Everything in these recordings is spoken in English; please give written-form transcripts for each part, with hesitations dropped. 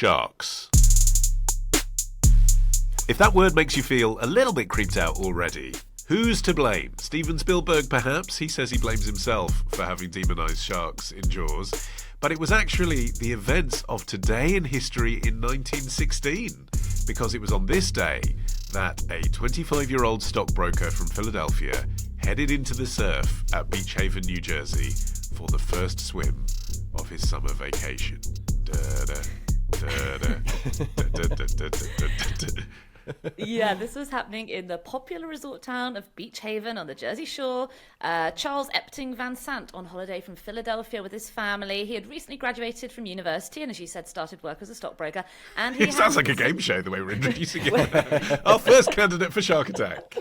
sharks. If that word makes you feel a little bit creeped out already, who's to blame? Steven Spielberg, perhaps? He says he blames himself for having demonised sharks in Jaws. But it was actually the events of today in history in 1916, because it was on this day that a 25-year-old stockbroker from Philadelphia headed into the surf at Beach Haven, New Jersey, for the first swim of his summer vacation. Yeah, this was happening in the popular resort town of Beach Haven on the Jersey Shore. Charles Vansant on holiday from Philadelphia with his family. He had recently graduated from university and, as you said, started work as a stockbroker. And It sounds like a game show, the way we're introducing it. Our first candidate for Shark Attack.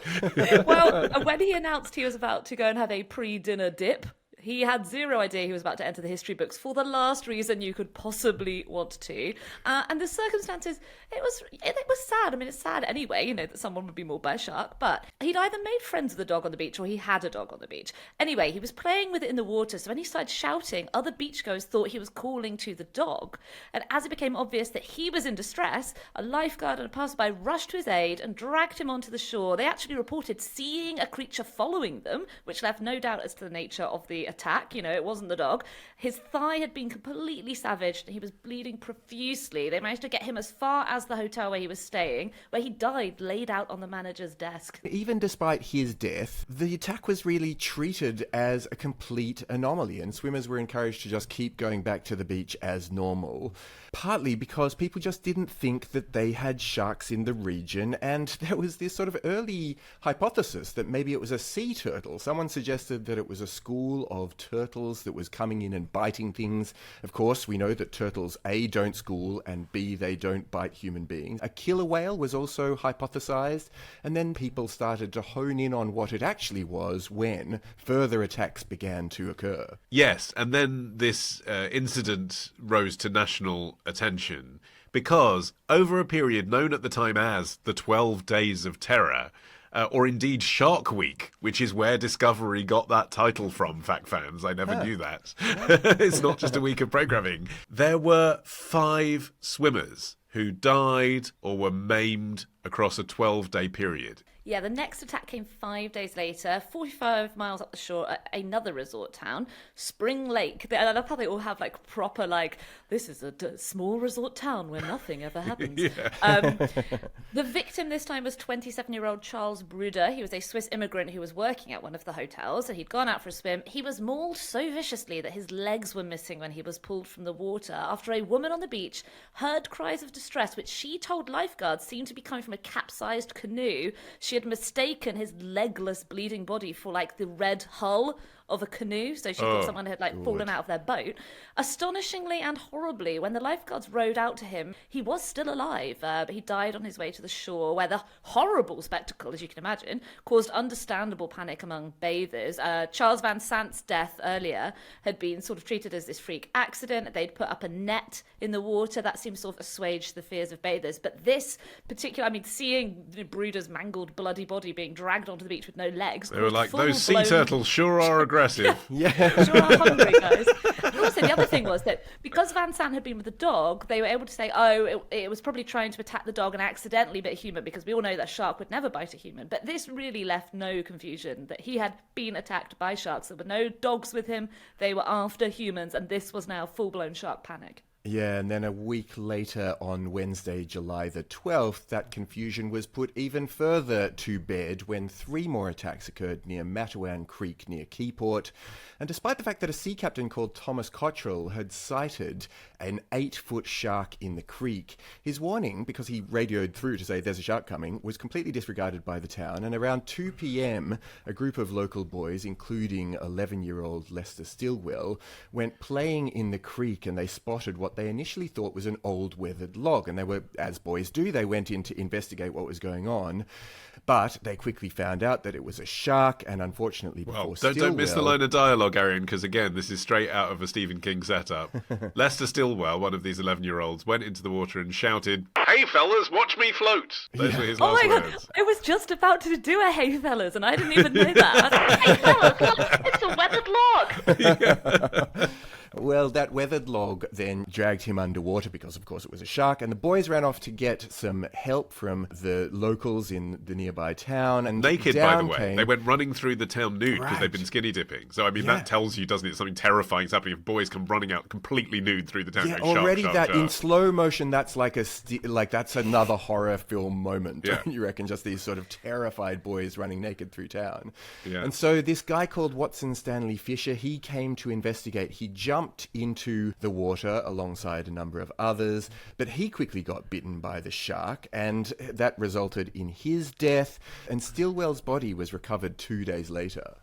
Well, when he announced he was about to go and have a pre-dinner dip, he had zero idea he was about to enter the history books for the last reason you could possibly want to. And the circumstances, it was sad. I mean, it's sad anyway, that someone would be mauled by a shark. But he'd either made friends with a dog on the beach or he had a dog on the beach. Anyway, he was playing with it in the water. So when he started shouting, other beachgoers thought he was calling to the dog. And as it became obvious that he was in distress, a lifeguard and a passerby rushed to his aid and dragged him onto the shore. They actually reported seeing a creature following them, which left no doubt as to the nature of the attack. It wasn't the dog. His thigh had been completely savaged and he was bleeding profusely. They managed to get him as far as the hotel where he was staying, where he died laid out on the manager's desk. Even despite his death, the attack was really treated as a complete anomaly, and swimmers were encouraged to just keep going back to the beach as normal, partly because people just didn't think that they had sharks in the region, and there was this sort of early hypothesis that maybe it was a sea turtle. Someone suggested that it was a school of turtles that was coming in and biting things. Of course, we know that turtles, A, don't school, and B, they don't bite human beings. A killer whale was also hypothesized, and then people started to hone in on what it actually was when further attacks began to occur. Yes, and then this incident rose to national attention because over a period known at the time as the 12 Days of Terror, or indeed Shark Week, which is where Discovery got that title from, fact fans. I never knew that. It's not just a week of programming. There were 5 swimmers who died or were maimed across a 12-day period. Yeah, the next attack came 5 days later, 45 miles up the shore at another resort town, Spring Lake. I love how they all have proper, this is a small resort town where nothing ever happens. The victim this time was 27-year-old Charles Bruder. He was a Swiss immigrant who was working at one of the hotels, and he'd gone out for a swim. He was mauled so viciously that his legs were missing when he was pulled from the water after a woman on the beach heard cries of distress, which she told lifeguards seemed to be coming from a capsized canoe. She had mistaken his legless, bleeding body for the red hull of a canoe, so she thought someone had fallen out of their boat. Astonishingly and horribly, when the lifeguards rowed out to him, he was still alive, but he died on his way to the shore, where the horrible spectacle, as you can imagine, caused understandable panic among bathers. Charles Vansant's death earlier had been sort of treated as this freak accident. They'd put up a net in the water. That seems sort of assuaged the fears of bathers. But this particular, seeing Bruder's mangled, bloody body being dragged onto the beach with no legs. They were like, those sea turtles sure are aggressive. Yeah. Sure are hungry, guys. And also, the other thing was that because Vansant had been with the dog, they were able to say, it was probably trying to attack the dog and accidentally bit a human, because we all know that a shark would never bite a human. But this really left no confusion that he had been attacked by sharks. There were no dogs with him. They were after humans, and this was now full-blown shark panic. Yeah, and then a week later, on Wednesday, July the 12th, that confusion was put even further to bed when 3 more attacks occurred near Matawan Creek near Keyport. And despite the fact that a sea captain called Thomas Cottrell had sighted an 8-foot shark in the creek, his warning, because he radioed through to say there's a shark coming, was completely disregarded by the town. And around 2 p.m, a group of local boys, including 11-year-old Lester Stilwell, went playing in the creek, and they spotted what they initially thought was an old weathered log. And they were, as boys do, they went in to investigate what was going on. But they quickly found out that it was a shark, and unfortunately before don't miss the line of dialogue, Arion, because again, this is straight out of a Stephen King setup. Lester Stilwell, one of these 11-year-olds, went into the water and shouted, "Hey fellas, watch me float!" Those were his last words. God, I was just about to do a "Hey fellas," and I didn't even know that. I was like, "Hey fellas, look, it's a weathered log." Yeah. Well, that weathered log then dragged him underwater because, of course, it was a shark, and the boys ran off to get some help from the locals in the nearby town. And naked, by the way. They went running through the town nude because Right. they'd been skinny dipping. So, I mean, that tells you, doesn't it, something terrifying is happening if boys come running out completely nude through the town. Yeah, Going, already shark, that shark. in slow motion, that's like that's another horror film moment. Yeah. You reckon, just these sort of terrified boys running naked through town. Yeah. And so this guy called Watson Stanley Fisher, he came to investigate. He jumped into the water alongside a number of others, but he quickly got bitten by the shark, and that resulted in his death, and Stilwell's body was recovered 2 days later.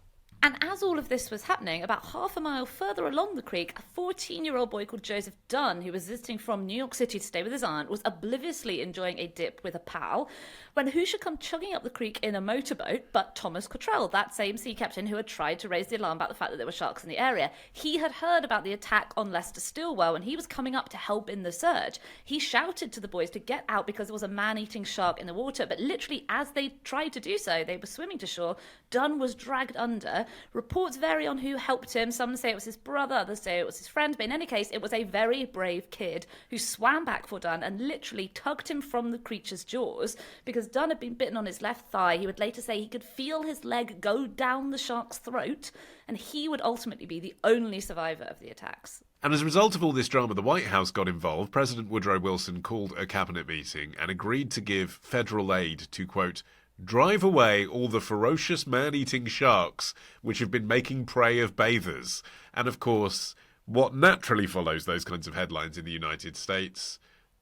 And as all of this was happening, about half a mile further along the creek, a 14-year-old boy called Joseph Dunn, who was visiting from New York City to stay with his aunt, was obliviously enjoying a dip with a pal when who should come chugging up the creek in a motorboat but Thomas Cottrell, that same sea captain who had tried to raise the alarm about the fact that there were sharks in the area. He had heard about the attack on Lester Stilwell and he was coming up to help in the search. He shouted to the boys to get out because there was a man-eating shark in the water, but literally as they tried to do so, they were swimming to shore. Dunn was dragged under. Reports vary on who helped him. Some say it was his brother, others say it was his friend, but in any case, it was a very brave kid who swam back for Dunn and literally tugged him from the creature's jaws because Dunn had been bitten on his left thigh. He would later say he could feel his leg go down the shark's throat, and he would ultimately be the only survivor of the attacks. And as a result of all this drama, the White House got involved. President Woodrow Wilson called a cabinet meeting and agreed to give federal aid to, quote, drive away all the ferocious man-eating sharks which have been making prey of bathers. And of course, what naturally follows those kinds of headlines in the United States?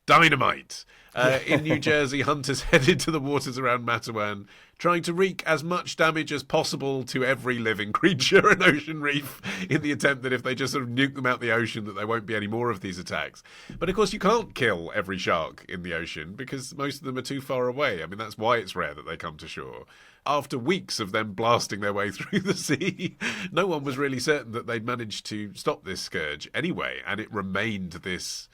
Dynamite! In New Jersey, hunters headed to the waters around Matawan, trying to wreak as much damage as possible to every living creature and ocean reef in the attempt that if they just sort of nuke them out the ocean, that there won't be any more of these attacks. But of course, you can't kill every shark in the ocean because most of them are too far away. I mean, that's why it's rare that they come to shore. After weeks of them blasting their way through the sea, no one was really certain that they'd managed to stop this scourge anyway, and it remained this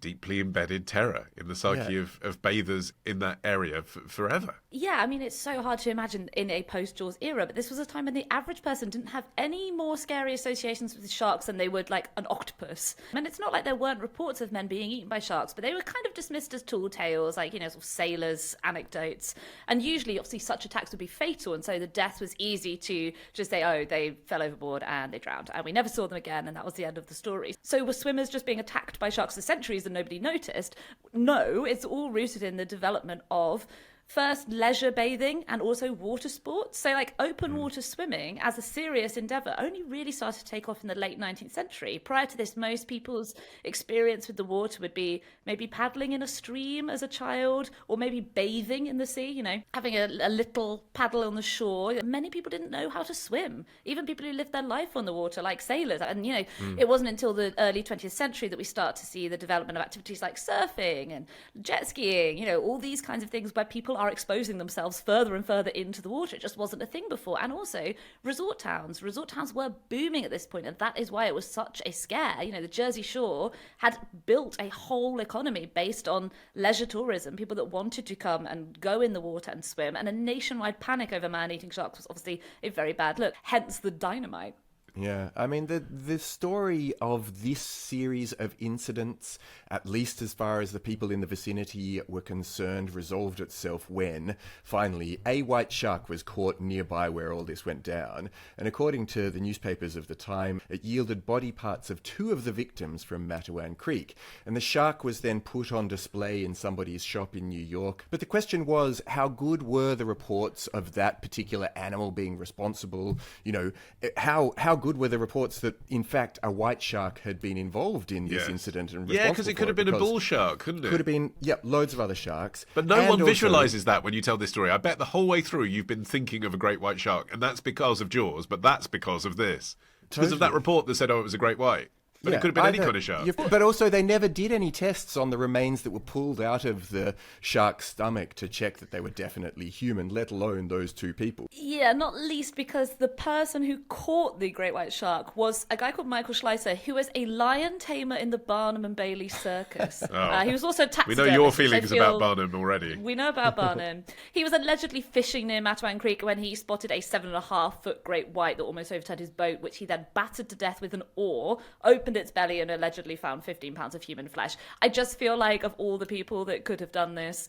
deeply embedded terror in the psyche of bathers in that area forever. Yeah, I mean, it's so hard to imagine in a post-Jaws era, but this was a time when the average person didn't have any more scary associations with sharks than they would, like, an octopus. And it's not like there weren't reports of men being eaten by sharks, but they were kind of dismissed as tall tales, like, you know, sort of sailors' anecdotes. And usually, obviously, such attacks would be fatal, and so the death was easy to just say, oh, they fell overboard and they drowned, and we never saw them again, and that was the end of the story. So were swimmers just being attacked by sharks for centuries and nobody noticed? No, it's all rooted in the development of first leisure bathing and also water sports. So like open water swimming as a serious endeavour only really started to take off in the late 19th century. Prior to this, most people's experience with the water would be maybe paddling in a stream as a child or maybe bathing in the sea, you know, having a little paddle on the shore. Many people didn't know how to swim, even people who lived their life on the water like sailors. And, you know, it wasn't until the early 20th century that we start to see the development of activities like surfing and jet skiing, you know, all these kinds of things where people are exposing themselves further and further into the water. It just wasn't a thing before. And also resort towns were booming at this point, and that is why it was such a scare. You know, the Jersey Shore had built a whole economy based on leisure tourism, people that wanted to come and go in the water and swim, and a nationwide panic over man-eating sharks was obviously a very bad look, hence the dynamite. Yeah, I mean, the story of this series of incidents, at least as far as the people in the vicinity were concerned, resolved itself when, finally, a white shark was caught nearby where all this went down. And according to the newspapers of the time, it yielded body parts of 2 of the victims from Matawan Creek. And the shark was then put on display in somebody's shop in New York. But the question was, how good were the reports of that particular animal being responsible? You know, how good were the reports that, in fact, a white shark had been involved in this incident and responsible? Yeah, because it could have been a bull shark, couldn't it? Could have been, loads of other sharks. But no one visualises that when you tell this story. I bet the whole way through you've been thinking of a great white shark, and that's because of Jaws, but that's because of this. Because of that report that said, oh, it was a great white. But it could have been any kind of shark. But also, they never did any tests on the remains that were pulled out of the shark's stomach to check that they were definitely human, let alone those 2 people. Yeah, not least because the person who caught the great white shark was a guy called Michael Schleicher, who was a lion tamer in the Barnum and Bailey circus. He was also a taxidermist. We know your feelings about Barnum already. We know about Barnum. He was allegedly fishing near Matawan Creek when he spotted a 7.5-foot great white that almost overturned his boat, which he then battered to death with an oar, opened opened its belly and allegedly found 15 pounds of human flesh. I just feel like of all the people that could have done this,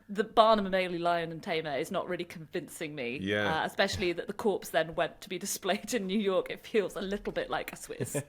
the Barnum Bailey lion and tamer is not really convincing me. Yeah. Especially that the corpse then went to be displayed in New York. It feels a little bit like a Swiss.